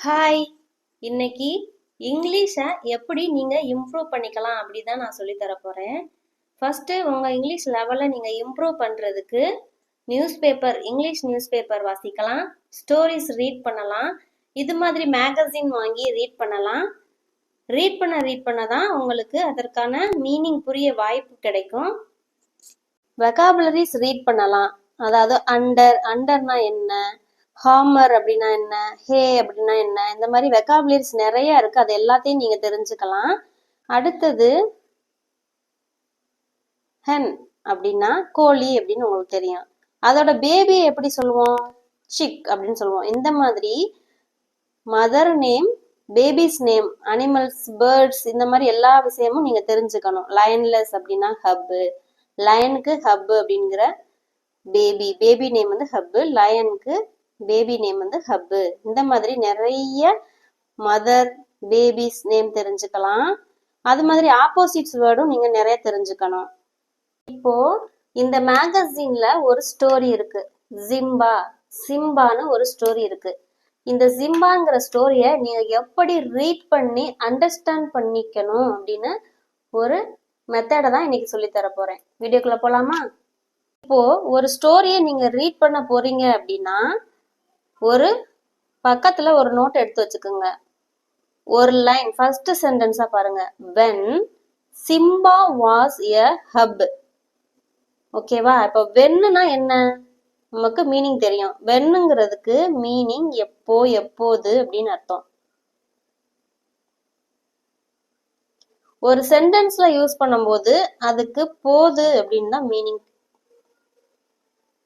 Hi, இன்னைக்கு இங்கிலீஷை எப்படி நீங்கள் இம்ப்ரூவ் பண்ணிக்கலாம் அப்படி தான் நான் சொல்லித்தர போகிறேன். ஃபஸ்ட்டு உங்கள் இங்கிலீஷ் லெவலில் நீங்கள் இம்ப்ரூவ் பண்ணுறதுக்கு இங்கிலீஷ் நியூஸ் பேப்பர் வாசிக்கலாம், ஸ்டோரிஸ் ரீட் பண்ணலாம், இது மாதிரி மேகசின் வாங்கி ரீட் பண்ணலாம். ரீட் பண்ண தான் உங்களுக்கு அதற்கான மீனிங் புரிய வாய்ப்பு கிடைக்கும். வெகாபுலரிஸ் ரீட் பண்ணலாம், அதாவது அண்டர்னா என்ன, ஹாமர் அப்படின்னா என்ன, ஹே அப்படின்னா என்ன, இந்த மாதிரி வெகாபுலரிஸ் நிறைய இருக்கு, அது எல்லாத்தையும் நீங்க தெரிஞ்சுக்கலாம். அடுத்தது ஹென் அப்படின்னா கோழி அப்படின்னு உங்களுக்கு தெரியும். அதோட பேபியை எப்படி சொல்லுவோம்? சிக் அப்படின்னு சொல்லுவோம். இந்த மாதிரி mother name, babies name, animals, birds, இந்த மாதிரி எல்லா விஷயமும் நீங்க தெரிஞ்சுக்கணும். லயன்லெஸ் அப்படின்னா ஹப்பு, லயனுக்கு ஹப்பு அப்படிங்கிற பேபி நேம் வந்து ஹப்பு, லயனுக்கு பேபி நேம் வந்து ஹப்பு. இந்த மாதிரி நிறைய மதர், பேபிஸ் நேம் தெரிஞ்சுக்கலாம். அது மாதிரி ஆப்போசிட்ஸ் வேர்டும் நீங்க நிறைய தெரிஞ்சுக்கணும். இப்போ இந்த மேகசின்ல ஒரு ஸ்டோரி இருக்கு, சிம்பான்னு ஒரு ஸ்டோரி இருக்கு. இந்த சிம்பாங்கிற ஸ்டோரிய நீங்க எப்படி ரீட் பண்ணி அண்டர்ஸ்டாண்ட் பண்ணிக்கணும் அப்படின்னு ஒரு மெத்தடை தான் இன்னைக்கு சொல்லி தர போறேன். வீடியோக்குள்ள போலாமா? இப்போ ஒரு ஸ்டோரியை நீங்க ரீட் பண்ண போறீங்க அப்படின்னா ஒரு பக்கத்துல ஒரு நோட் எடுத்து வச்சுக்கோங்க. ஒரு லைன் ஃபர்ஸ்ட் சென்டென்ஸா பாருங்க. When Simba was a hub. ஓகேவா? இப்போ வென்னுனா என்ன நமக்கு மீனிங் தெரியும். வென்னுங்கிறதுக்கு மீனிங் எப்போ, எப்போது அப்படின்னு அர்த்தம். ஒரு சென்டென்ஸ்ல யூஸ் பண்ணும்போது அதுக்கு போது அப்படின்னு தான் மீனிங்.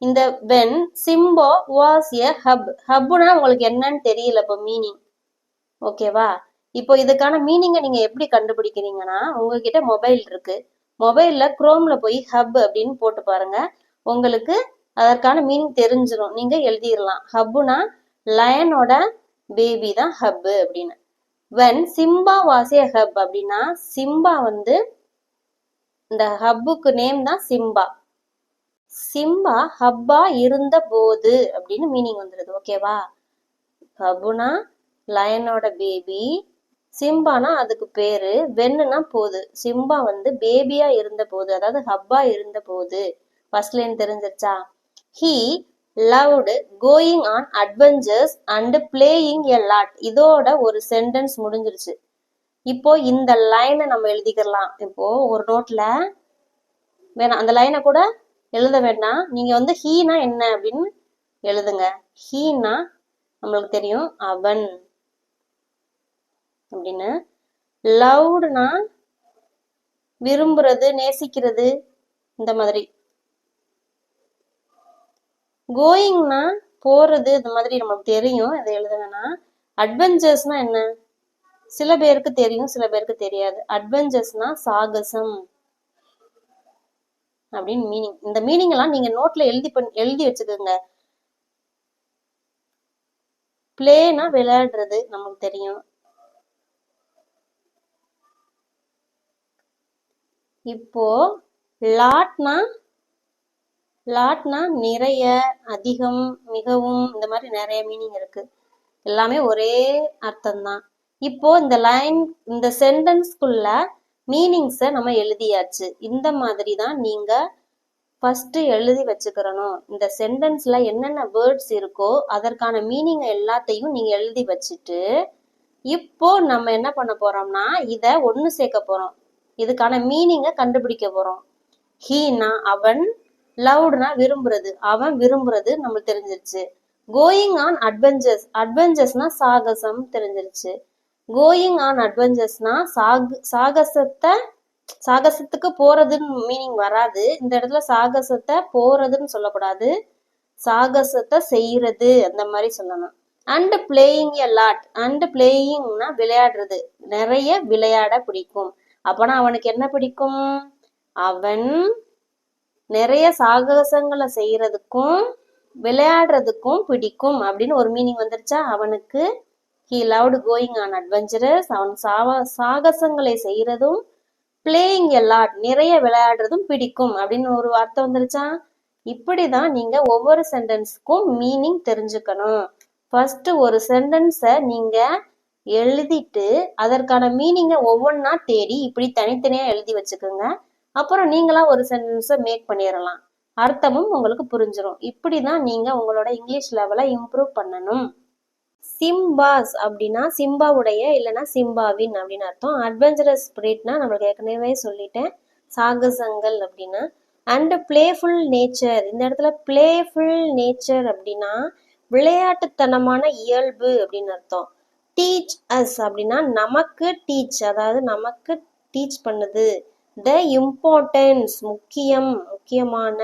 இந்த when Simba was a cub, ஹப்னா உங்களுக்கு என்னன்னு தெரியல இப்போ மீனிங். ஓகேவா? இப்போ இதுக்கான மீனிங்கை நீங்க எப்படி கண்டுபிடிக்கிறீங்கன்னா, உங்ககிட்ட மொபைல் இருக்கு, மொபைல்ல குரோம்ல போய் ஹப் அப்படின்னு போட்டு பாருங்க, உங்களுக்கு அதற்கான மீனிங் தெரிஞ்சிடும். நீங்க எழுதிடலாம். ஹப்புனா லயனோட பேபி தான் ஹப் அப்படின்னு. When Simba was a hub அப்படின்னா சிம்பா வந்து இந்த ஹப்புக்கு நேம் தான் சிம்பா. சிம்பா ஹப்பா இருந்த போது அப்படின்னு மீனிங் வந்துடுது. ஓகேவா? ஹப்புனா லயனோட பேபி, சிம்பானா அதுக்கு பேரு, வென்னுனா போது. சிம்பா வந்து பேபியா இருந்த போது, அதாவது ஹப்பா இருந்த போது. ஃபர்ஸ்ட் லைன் தெரிஞ்சிருச்சா? He loved going on adventures and playing a lot. இதோட ஒரு சென்டென்ஸ் முடிஞ்சிருச்சு. இப்போ இந்த லைனை நம்ம எழுதிக்கலாம். இப்போ ஒரு நோட்ல வேணாம், அந்த லைனை கூட எழுத வேண்டாம், நீங்க வந்து ஹீனா என்ன அப்படின்னு எழுதுங்க. ஹீனா நம்மளுக்கு தெரியும் அவன் அப்படின்னு. லவ்டுனா விரும்புறது, நேசிக்கிறது, இந்த மாதிரி. கோயிங்னா போறது, இந்த மாதிரி நமக்கு தெரியும், இதை எழுத வேணாம். அட்வென்ச்சர்ஸ்னா என்ன சில பேருக்கு தெரியும், சில பேருக்கு தெரியாது. அட்வென்ச்சர்ஸ்னா சாகசம் அப்படின்னு மீனிங். இந்த மீனிங் எல்லாம் நீங்க நோட்ல எழுதி வச்சுக்கோங்க. பிளேனா விளையாடுறது நமக்கு தெரியும். இப்போ லாட்னா நிறைய, அதிகம், மிகவும், இந்த மாதிரி நிறைய மீனிங் இருக்கு. எல்லாமே ஒரே அர்த்தம் தான். இப்போ இந்த சென்டென்ஸ்குள்ள மீனிங்ஸை நம்ம எழுதியாச்சு. இந்த மாதிரி தான் நீங்க ஃபர்ஸ்ட் எழுதி வச்சுக்கிறணும். இந்த சென்டென்ஸ்ல என்னென்ன வேர்ட்ஸ் இருக்கோ அதற்கான மீனிங் எல்லாத்தையும் நீங்க எழுதி வச்சுட்டு, இப்போ நம்ம என்ன பண்ண போறோம்னா இத ஒண்ணு சேர்க்க போறோம். இதுக்கான மீனிங்கை கண்டுபிடிக்க போறோம். ஹீனா அவன், லவ்டுனா விரும்புறது, அவன் விரும்புறது நம்மளுக்கு தெரிஞ்சிருச்சு. கோயிங் ஆன் அட்வென்ச்சர்ஸ்னா சாகசம் தெரிஞ்சிருச்சு. கோயிங் ஆன் அட்வென்ச்சர்ஸ்னா சாகசத்துக்கு போறதுன்னு மீனிங் வராது. இந்த இடத்துல சாகசத்தை போறதுன்னு சொல்லக்கூடாது, சாகசத்தை செய்யறது அந்த மாதிரி சொல்லணும். And playing a lot, and பிளேயிங்னா விளையாடுறது, நிறைய விளையாட பிடிக்கும். அப்பனா அவனுக்கு என்ன பிடிக்கும்? அவன் நிறைய சாகசங்களை செய்யறதுக்கும் விளையாடுறதுக்கும் பிடிக்கும் அப்படின்னு ஒரு மீனிங் வந்துருச்சா அவனுக்கு. he loved going on adventures, அவன் சாகசங்களை செய்யறதும், பிளேயிங் எ லாட் நிறைய விளையாடுறதும் பிடிக்கும் அப்படின்னு ஒரு வார்த்தை வந்துருச்சா? இப்படிதான் நீங்க ஒவ்வொரு சென்டென்ஸ்க்கும் மீனிங் தெரிஞ்சுக்கணும். ஃபர்ஸ்ட் ஒரு சென்டென்ஸை நீங்க எழுதிட்டு அதற்கான மீனிங்கை ஒவ்வொன்றா தேடி இப்படி தனித்தனியா எழுதி வச்சுக்கோங்க. அப்புறம் நீங்களா ஒரு சென்டென்ஸை மேக் பண்ணிடலாம். அர்த்தமும் உங்களுக்கு புரிஞ்சிடும். இப்படிதான் நீங்க உங்களோட இங்கிலீஷ் லெவலை இம்ப்ரூவ் பண்ணணும். சிம்பாஸ் அப்படின்னா சிம்பாவுடைய இல்லைன்னா சிம்பாவின் அப்படின்னு அர்த்தம். அட்வென்ச்சரஸ் ஸ்பிரிட்னா நம்மளுக்கு ஏற்கனவே சொல்லிட்டேன், சாகசங்கள் அப்படின்னா. அண்ட் பிளேஃபுல் நேச்சர், இந்த இடத்துல பிளேஃபுல் நேச்சர் அப்படின்னா விளையாட்டுத்தனமான இயல்பு அப்படின்னு அர்த்தம். டீச் அஸ் அப்படின்னா நமக்கு டீச், அதாவது நமக்கு டீச் பண்ணுது. த இம்பார்ட்டன்ஸ் முக்கியம், முக்கியமான.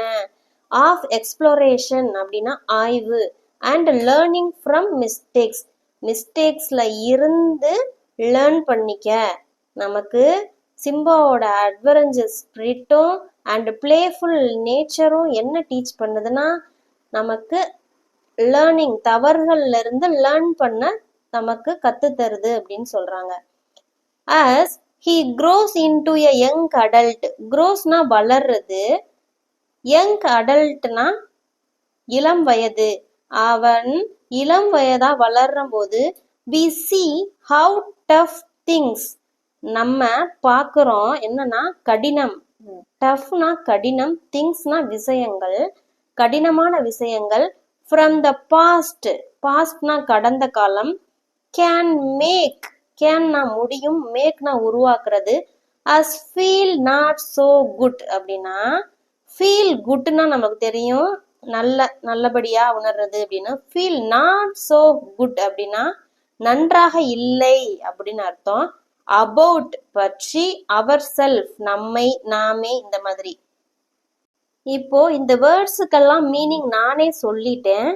ஆஃப் எக்ஸ்ப்ளோரேஷன் அப்படின்னா ஆய்வு. அண்ட் லேர்னிங் ஃப்ரம் மிஸ்டேக்ஸ், மிஸ்டேக்ஸ்ல இருந்து லேர்ன் பண்ணிக்க. நமக்கு சிம்பாவோட அட்வென்ச்சர் ஸ்பிரிட்டும் அண்ட் பிளேஃபுல் நேச்சரும் என்ன டீச் பண்ணுதுன்னா நமக்கு லேர்னிங், தவறுகள்ல இருந்து லேர்ன் பண்ண நமக்கு கத்து தருது அப்படின்னு சொல்றாங்க. as he grows into a young adult, grows-னா வளர்றது, young adult-னா இளம் வயது. அவன் இளம் வயதா வளரும் போது we see how tough things, நம்ம பார்க்கிறோம் என்னன்னா கடினம். டஃப்னா கடினம், திங்ஸ்னா விஷயங்கள், கடினமான விஷயங்கள். from the past, pastனா கடந்த காலம். can make, canனா முடியும், makeனா உருவாக்குறது. as feel not so good அப்படின்னா feel goodனா நமக்கு தெரியும் நல்லபடியா உணர்றது அப்படின்னு. feel not so good அப்படின்னா நன்றாக இல்லை அப்படின்னு அர்த்தம். about பற்றி, ourself நம்மை நாமே, இந்த மாதிரி. இப்போ இந்த வேர்ட்ஸுக்கெல்லாம் மீனிங் நானே சொல்லிட்டேன்.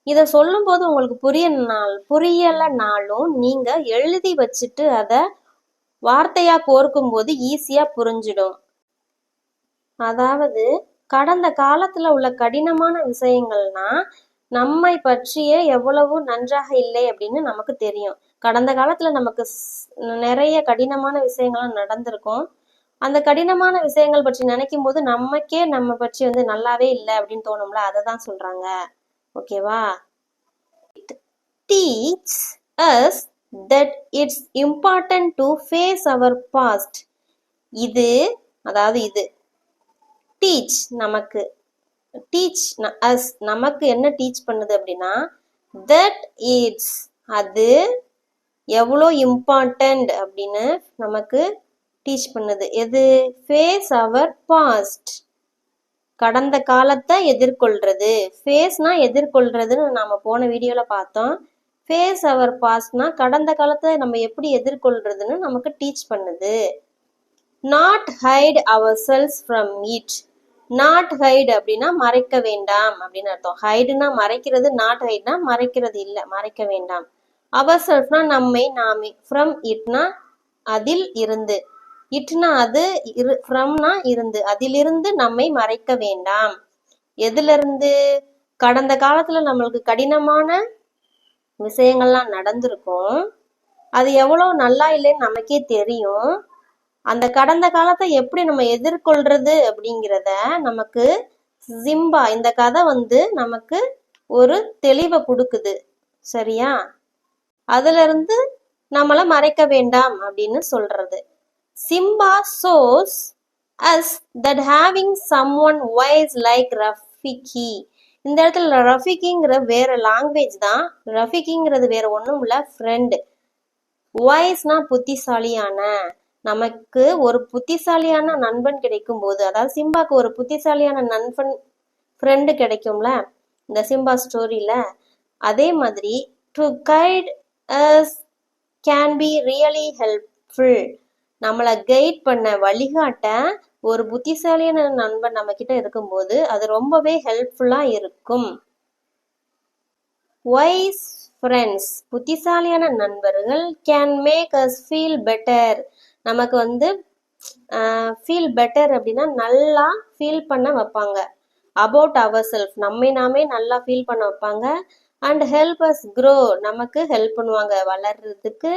இதை சொல்லும் போது உங்களுக்கு புரியலனாலும் நீங்க எழுதி வச்சுட்டு அதை வார்த்தையா கோர்க்கும் போது ஈஸியா புரிஞ்சிடும். அதாவது கடந்த காலத்துல உள்ள கடினமான விஷயங்கள்னா நம்மை பற்றியே எவ்வளவு நன்றாக இல்லை அப்படின்னு நமக்கு தெரியும். கடந்த காலத்துல நமக்கு நிறைய கடினமான விஷயங்கள்லாம் நடந்திருக்கும். அந்த கடினமான விஷயங்கள் பற்றி நினைக்கும் போது நமக்கே நம்ம பற்றி நல்லாவே இல்லை அப்படின்னு தோணும்ல, அதை தான் சொல்றாங்க. ஓகேவா? teach us that it's important to face our past. இது அதாவது இது டீச் நமக்கு, டீச் அஸ் நமக்கு என்ன டீச் பண்ணுது அப்படின்னா that it's அது எவ்வளோ இம்பார்ட்டன்ட் அப்படின்னு நமக்கு டீச் பண்ணுது. எது? ஃபேஸ் அவர் பாஸ்ட், கடந்த காலத்தை எதிர்கொள்றது. ஃபேஸ்னா எதிர்கொள்றதுன்னு நாம போன வீடியோல பார்த்தோம். ஃபேஸ் அவர் பாஸ்ட்னா கடந்த காலத்தை நம்ம எப்படி எதிர்கொள்றதுன்னு நமக்கு டீச் பண்ணுது. Not hide our selves from it, not hide அப்படின்னா மறைக்க வேண்டாம் அப்படின்னு அர்த்தம். ஹைடுனா மறைக்கிறது, நாட் ஹைட்னா மறைக்கிறது இல்லை, மறைக்க வேண்டாம். அவர் செல்ஃப்னா நம்மை நாமே, ஃப்ரம் இட்னா அதில் இருந்து, இட்னா அது, ஃப்ரம்னா இருந்து, அதிலிருந்து நம்மை மறைக்க வேண்டாம். எதுல இருந்து? கடந்த காலத்துல நம்மளுக்கு கடினமான விஷயங்கள்லாம் நடந்திருக்கும். அது எவ்வளவு நல்லா இல்லைன்னு நமக்கே தெரியும். அந்த கடந்த காலத்தை எப்படி நம்ம எதிர்கொள்றது அப்படிங்கிறத நமக்கு சிம்பா இந்த கதை நமக்கு ஒரு தெளிவை கொடுக்குது. சரியா? அதுல இருந்து நம்மள மறைக்க வேண்டாம் அப்படின்னு சொல்றது. Simba shows us that having someone wise like Rafiki, இந்த இடத்துல ரஃபிகிங்கிற வேற லாங்குவேஜ் தான், ரஃபிகிங்கிறது வேற ஒன்றும் இல்லை, ஃப்ரெண்டு. வாய்ஸ்னா புத்திசாலியான, நமக்கு ஒரு புத்திசாலியான நண்பன் கிடைக்கும் போது, அதாவது சிம்பாக்கு ஒரு புத்திசாலியான நண்பன் ஃப்ரெண்டு கிடைக்கும்ல இந்த சிம்பா ஸ்டோரியில, அதே மாதிரி to guide as can be really helpful, நம்மளை கைட் பண்ண வழிகாட்ட ஒரு புத்திசாலியான நண்பன் நம்ம கிட்ட இருக்கும்போது அது ரொம்பவே ஹெல்ப்ஃபுல்லா இருக்கும். வைஸ் ஃப்ரெண்ட்ஸ், புத்திசாலியான நண்பர்கள், can make us feel better, நமக்கு ஃபீல் பெட்டர் அப்படின்னா நல்லா ஃபீல் பண்ண வைப்பாங்க. அபவுட் அவர் செல்ஃப், நம்மை நாமே நல்லா ஃபீல் பண்ண வைப்பாங்க. அண்ட் ஹெல்ப் அஸ் க்ரோ, நமக்கு ஹெல்ப் பண்ணுவாங்க வளர்றதுக்கு.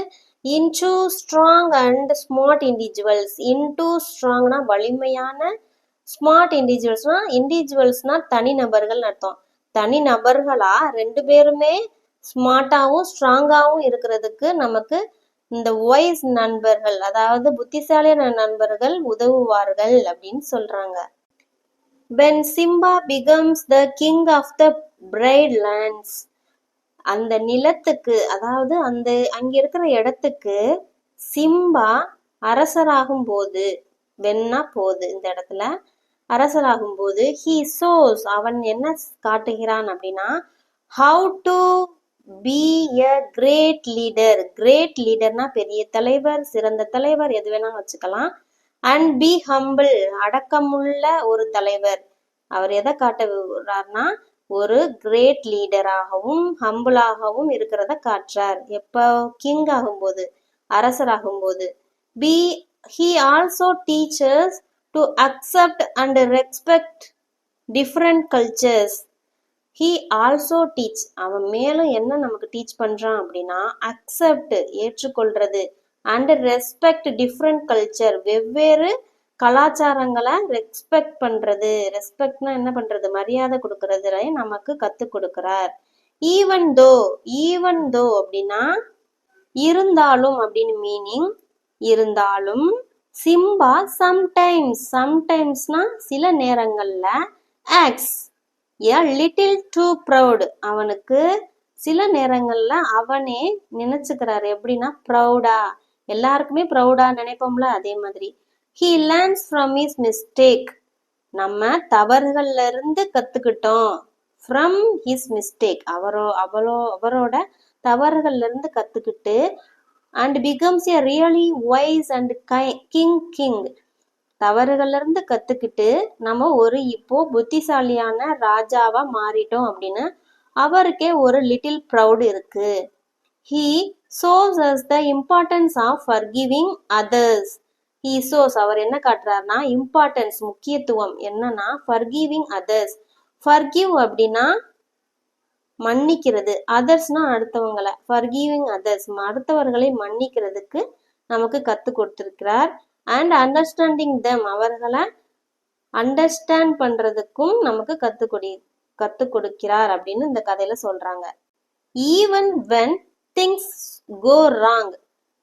Into strong and smart individuals, into ஸ்ட்ராங்னா வலிமையான, ஸ்மார்ட் இண்டிவிஜுவல்ஸ்னா தனிநபர்கள் அர்த்தம். தனிநபர்களா ரெண்டு பேருமே ஸ்மார்ட்டாகவும் ஸ்ட்ராங்காகவும் இருக்கிறதுக்கு நமக்கு இந்த வைஸ் நண்பர்கள், அதாவது புத்திசாலியான நண்பர்கள் உதவுவார்கள் அப்படின்னு சொல்றாங்க. When Simba becomes the king of the Bright Lands, அந்த நிலத்துக்கு, அதாவது அங்க இருக்கிற இடத்துக்கு சிம்பா அரசராகும் போது, வென்னா போது இந்த இடத்துல அரசராகும் போது, he shows, அவன் என்ன காட்டுகிறான் அப்படின்னா, how to be a great leader. great leaderனா பெரிய தலைவர், சிறந்த தலைவர், எது வேணாலும் வச்சுக்கலாம். and be humble, அடக்கமுள்ள ஒரு தலைவர். அவர் எதை காட்டுறார்னா ஒரு கிரேட் லீடராகவும் ஹம்பிளாகவும் இருக்கிறத காட்டுறார். எப்போ கிங் ஆகும்போது, அரசராகும்போது. he also teaches to accept and respect different cultures. he also teach, அவன் மேலும் என்ன நமக்கு டீச் பண்றான் அப்படின்னா, அக்செப்ட் ஏற்றுக்கொள்றது, அண்ட் ரெஸ்பெக்ட் டிஃப்ரெண்ட் கல்ச்சர், வெவ்வேறு கலாச்சாரங்களை ரெஸ்பெக்ட் பண்றது. ரெஸ்பெக்ட்னா என்ன பண்றது, மரியாதை கொடுக்கறதுல நமக்கு கத்து கொடுக்கிறார். ஈவன் தோ அப்படின்னா இருந்தாலும் அப்படின்னு மீனிங். இருந்தாலும் சிம்பா சம்டைம்ஸ்னா சில நேரங்கள்ல acts a little too proud, அவனுக்கு சில நேரங்கள்ல அவனே நினைச்சுக்கிறாரு எப்படின்னா ப்ரௌடா, எல்லாருக்குமே ப்ரௌடா நினைப்போம்ல, அதே மாதிரி. he learns from his mistake, நம்ம தவறுகள்ல இருந்து கத்துக்கிட்டோம். from his mistake, அவரோட தவறுகள்ல இருந்து கத்துக்கிட்டு, and becomes a really wise and king, தவறுகள்ல இருந்து கத்துக்கிட்டு நம்ம ஒரு இப்போ புத்திசாலியான ராஜாவா மாறிட்டோம் அப்படின்னு அவருக்கே ஒரு லிட்டில் ப்ரௌட் இருக்கு. he shows us the importance of forgiving others. he shows, அவர் என்ன காட்டுறாருன்னா இம்பார்ட்டன்ஸ், முக்கியத்துவம் என்னன்னா forgiving others. forgive அப்படின்னா மன்னிக்கிறது, அதர்ஸ்னா அடுத்தவங்களை, forgiving others அடுத்தவர்களை மன்னிக்கிறதுக்கு நமக்கு கத்து கொடுத்திருக்கிறார். அண்ட் அண்டர்ஸ்டாண்டிங் them, அவர்களை அண்டர்ஸ்டாண்ட் பண்றதுக்கும் நமக்கு கத்து கொடுக்கிறார் அப்படின்னு இந்த கதையில சொல்றாங்க. Even when things go wrong,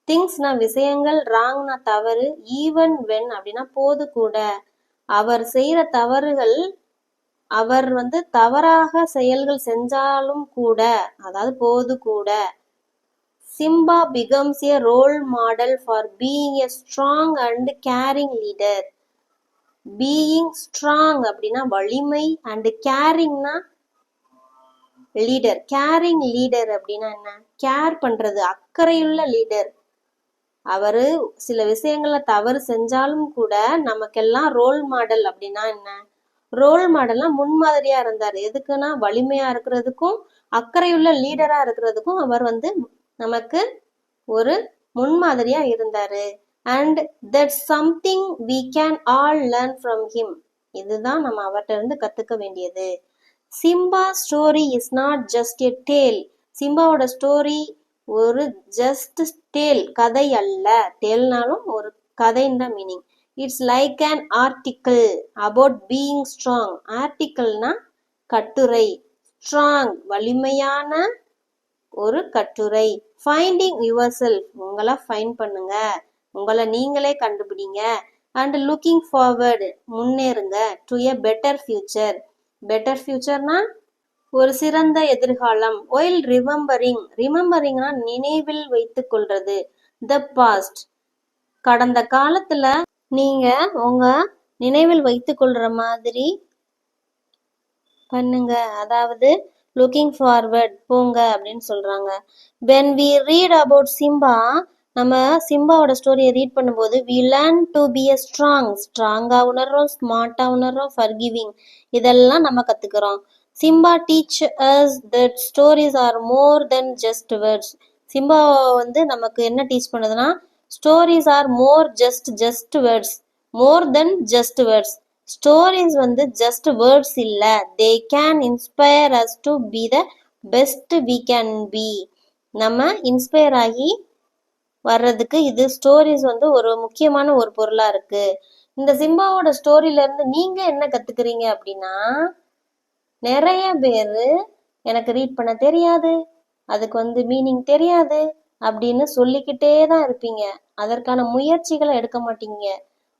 திங்ஸ்னா விஷயங்கள், ராங்னா தவறு, ஈவன் when அப்படின்னா போது கூட, அவர் செய்யற தவறுகள், அவர் தவறாக செயல்கள் செஞ்சாலும் கூட, அதாவது போது கூட, Simba becomes a role model for being a strong and caring leader. being strong அப்படின்னா வலிமை, and caringனா லீடர். caring leader அப்படின்னா என்ன, கேர் பண்றது, அக்கறையுள்ள லீடர். அவரு சில விஷயங்கள்ல தவறு செஞ்சாலும் கூட நமக்கெல்லாம் ரோல் மாடல். அப்படின்னா என்ன, ரோல் மாடல்னா முன்மாதிரியா இருந்தாரு. எதுக்குன்னா வலிமையா இருக்கிறதுக்கும் அக்கறையுள்ள லீடரா இருக்கிறதுக்கும் அவர் நமக்கு ஒரு முன்மாதிரியா இருந்தாரு. And that's something we can all learn from him. இதுதான் நம்ம அவர்கிட்ட இருந்து கத்துக்க வேண்டியது. Simba story is not just a tale. சிம்பாவோட ஸ்டோரி ஒரு ஜஸ்ட் டேல், கதை அல்ல. டேல்னாலும் ஒரு கதைன்னு தான் meaning. It's like an article about being strong. ஆர்டிக்கல்னா கட்டுரை, ஸ்ட்ராங் வலிமையான ஒரு கட்டுரை. ஃபைண்டிங் யுவர் செல்ஃப், உங்களை ஃபைண்ட் பண்ணுங்க, உங்களை நீங்களே கண்டுபிடிங்க. அண்ட் லுக்கிங் ஃபார்வர்டு, முன்னேறுங்க. To a better future. Better ஃபியூச்சர்னா ஒரு சிறந்த எதிர்காலம். ஒயில் ரிமெம்பரிங்னா நினைவில் வைத்துக் கொள்றது. த பாஸ்ட், கடந்த காலத்துல நீங்க உங்க நினைவில் வைத்துக் கொள்ற மாதிரி பண்ணுங்க, அதாவது லுக்கிங் ஃபார்வர்ட் போங்க அப்படின்னு சொல்றாங்க. when we read about Simba, நம்ம சிம்பாவோட ஸ்டோரியை ரீட் பண்ணும்போது we learn to be a ஸ்ட்ராங்கா உணர்றோம், ஸ்மார்ட்டா உணர்றோம், forgiving இதெல்லாம் நம்ம கத்துக்கிறோம். Simba teach us that stories are more than just words. Simba நமக்கு என்ன டீச் பண்ணுதுன்னா, stories are more just words, more than just words. Stories just words இல்ல, they can inspire us to be the best we can be. நம்ம inspire ஆகி வர்றதுக்கு இது stories ஒரு முக்கியமான ஒரு பொருளா இருக்கு. இந்த சிம்பாவோட ஸ்டோரியில இருந்து நீங்க என்ன கத்துக்கிறீங்க அப்படின்னா, நிறைய பேரு எனக்கு ரீட் பண்ண தெரியாது, அதுக்கு வந்து மீனிங் தெரியாது அப்படின்னு சொல்லிக்கிட்டே தான் இருப்பீங்க. அதற்கான முயற்சிகளை எடுக்க மாட்டீங்க.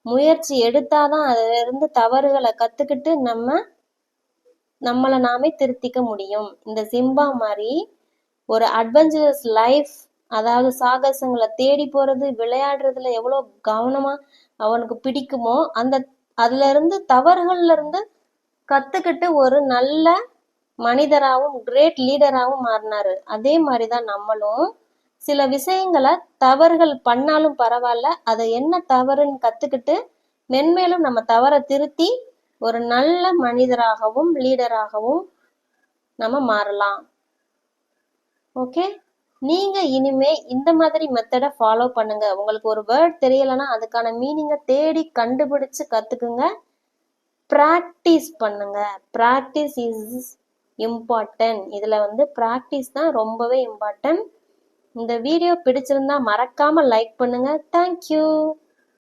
முயற்சி எடுத்தாதான் அதுல இருந்து தவறுகளை கத்துக்கிட்டு நம்மளை நாமே திருத்திக்க முடியும். இந்த சிம்பா மாதிரி ஒரு அட்வென்ச்சரஸ் லைஃப், அதாவது சாகசங்களை தேடி போறது, விளையாடுறதுல எவ்வளவு கவனமா அவனுக்கு பிடிக்குமோ அதுல இருந்து தவறுகள்ல இருந்து கத்துக்கிட்டு ஒரு நல்ல மனிதராகவும் கிரேட் லீடராகவும் மாறினாரு. அதே மாதிரிதான் நம்மளும் சில விஷயங்களை தவறுகள் பண்ணாலும் பரவாயில்ல, அதை என்ன தவறுன்னு கத்துக்கிட்டு மென்மேலும் நம்ம தவறை திருத்தி ஒரு நல்ல மனிதராகவும் லீடராகவும் நம்ம மாறலாம். ஓகே, நீங்க இனிமே இந்த மாதிரி மெத்தடை ஃபாலோ பண்ணுங்க. உங்களுக்கு ஒரு வேர்ட் தெரியலைன்னா அதுக்கான மீனிங்கை தேடி கண்டுபிடிச்சு கத்துக்குங்க. பிராக்டிஸ் பண்ணுங்க. Practice is important. இதுல வந்து பிராக்டிஸ் தான் ரொம்பவே இம்பார்ட்டன்ட். இந்த வீடியோ பிடிச்சிருந்தா மறக்காம லைக் பண்ணுங்க. தேங்க்யூ.